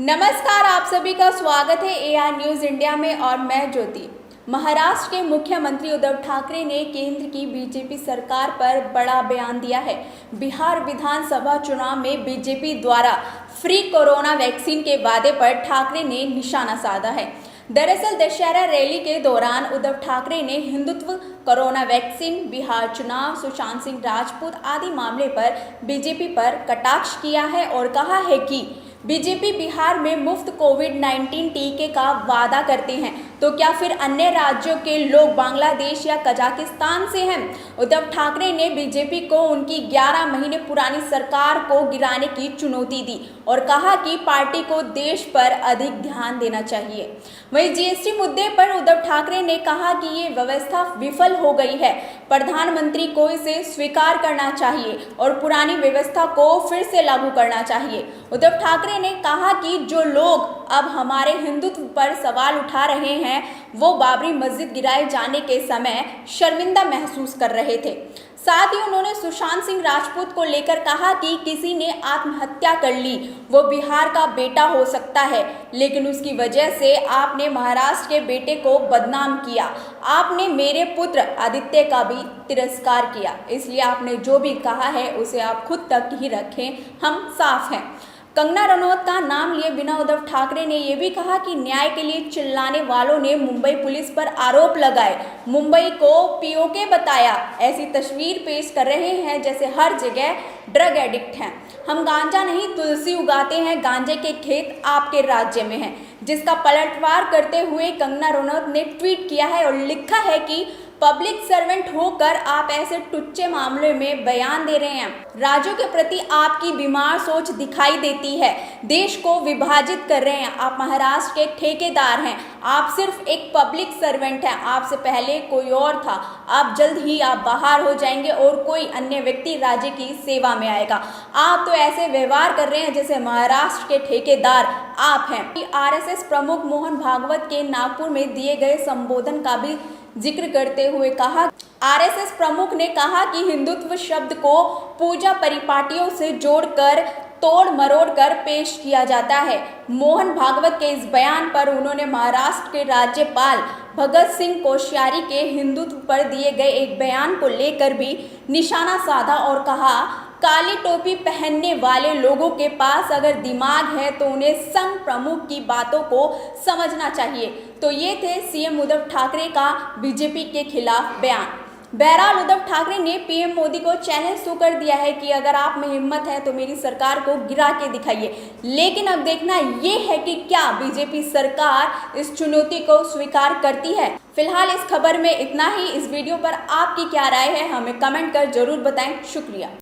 नमस्कार, आप सभी का स्वागत है एआर न्यूज़ इंडिया में और मैं ज्योति। महाराष्ट्र के मुख्यमंत्री उद्धव ठाकरे ने केंद्र की बीजेपी सरकार पर बड़ा बयान दिया है। बिहार विधानसभा चुनाव में बीजेपी द्वारा फ्री कोरोना वैक्सीन के वादे पर ठाकरे ने निशाना साधा है। दरअसल दशहरा रैली के दौरान उद्धव ठाकरे ने हिंदुत्व, कोरोना वैक्सीन, बिहार चुनाव, सुशांत सिंह राजपूत आदि मामले पर बीजेपी पर कटाक्ष किया है और कहा है कि बीजेपी बिहार में मुफ्त कोविड-19 टीके का वादा करते हैं तो क्या फिर अन्य राज्यों के लोग बांग्लादेश या कजाकिस्तान से हैं? उद्धव ठाकरे ने बीजेपी को उनकी 11 महीने पुरानी सरकार को गिराने की चुनौती दी और कहा कि पार्टी को देश पर अधिक ध्यान देना चाहिए। वहीं जीएसटी मुद्दे पर उद्धव ठाकरे ने कहा कि ये व्यवस्था विफल हो गई है, प्रधानमंत्री को इसे स्वीकार करना चाहिए और पुरानी व्यवस्था को फिर से लागू करना चाहिए। उद्धव ठाकरे ने कहा कि जो लोग अब हमारे हिंदुत्व पर सवाल उठा रहे हैं वो बाबरी मस्जिद गिराए जाने के समय शर्मिंदा महसूस कर रहे थे। साथ ही उन्होंने सुशांत सिंह राजपूत को लेकर कहा कि किसी ने आत्महत्या कर ली, वो बिहार का बेटा हो सकता है, लेकिन उसकी वजह से आपने महाराष्ट्र के बेटे को बदनाम किया। आपने मेरे पुत्र आदित्य का भी तिरस्कार किया, इसलिए आपने जो भी कहा है उसे आप खुद तक ही रखें, हम साफ हैं। कंगना रनौत का नाम लिए बिना उद्धव ठाकरे ने यह भी कहा कि न्याय के लिए चिल्लाने वालों ने मुंबई पुलिस पर आरोप लगाए, मुंबई को पीओके बताया, ऐसी तस्वीर पेश कर रहे हैं जैसे हर जगह ड्रग एडिक्ट हैं। हम गांजा नहीं तुलसी उगाते हैं, गांजे के खेत आपके राज्य में हैं, जिसका पलटवार करते हुए कंगना रनौत ने ट्वीट किया है और लिखा है कि पब्लिक सर्वेंट होकर आप ऐसे टुच्चे मामले में बयान दे रहे हैं। राज्यों के प्रति आपकी बीमार सोच दिखाई देती है, देश को विभाजित कर रहे हैं। आप महाराष्ट्र के ठेकेदार हैं, आप सिर्फ एक पब्लिक सर्वेंट हैं, आपसे पहले कोई और था, आप जल्द ही आप बाहर हो जाएंगे और कोई अन्य व्यक्ति राज्य की सेवा में आएगा। आप तो ऐसे व्यवहार कर रहे हैं जैसे महाराष्ट्र के ठेकेदार आप हैं। आरएसएस प्रमुख मोहन भागवत के नागपुर में दिए गए संबोधन का भी जिक्र करते हुए कहा, आरएसएस प्रमुख ने कहा कि हिंदुत्व शब्द को पूजा परिपाटियों से जोड़कर तोड़ मरोड़ कर पेश किया जाता है। मोहन भागवत के इस बयान पर उन्होंने महाराष्ट्र के राज्यपाल भगत सिंह कोश्यारी के हिंदुत्व पर दिए गए एक बयान को लेकर भी निशाना साधा और कहा, काली टोपी पहनने वाले लोगों के पास अगर दिमाग है तो उन्हें संघ प्रमुख की बातों को समझना चाहिए। तो ये थे सीएम उद्धव ठाकरे का बीजेपी के खिलाफ बयान। बहरहाल उद्धव ठाकरे ने पीएम मोदी को चैलेंज तो कर दिया है कि अगर आप में हिम्मत है तो मेरी सरकार को गिरा के दिखाइए, लेकिन अब देखना ये है कि क्या बीजेपी सरकार इस चुनौती को स्वीकार करती है। फिलहाल इस खबर में इतना ही। इस वीडियो पर आपकी क्या राय है हमें कमेंट कर जरूर बताएं। शुक्रिया।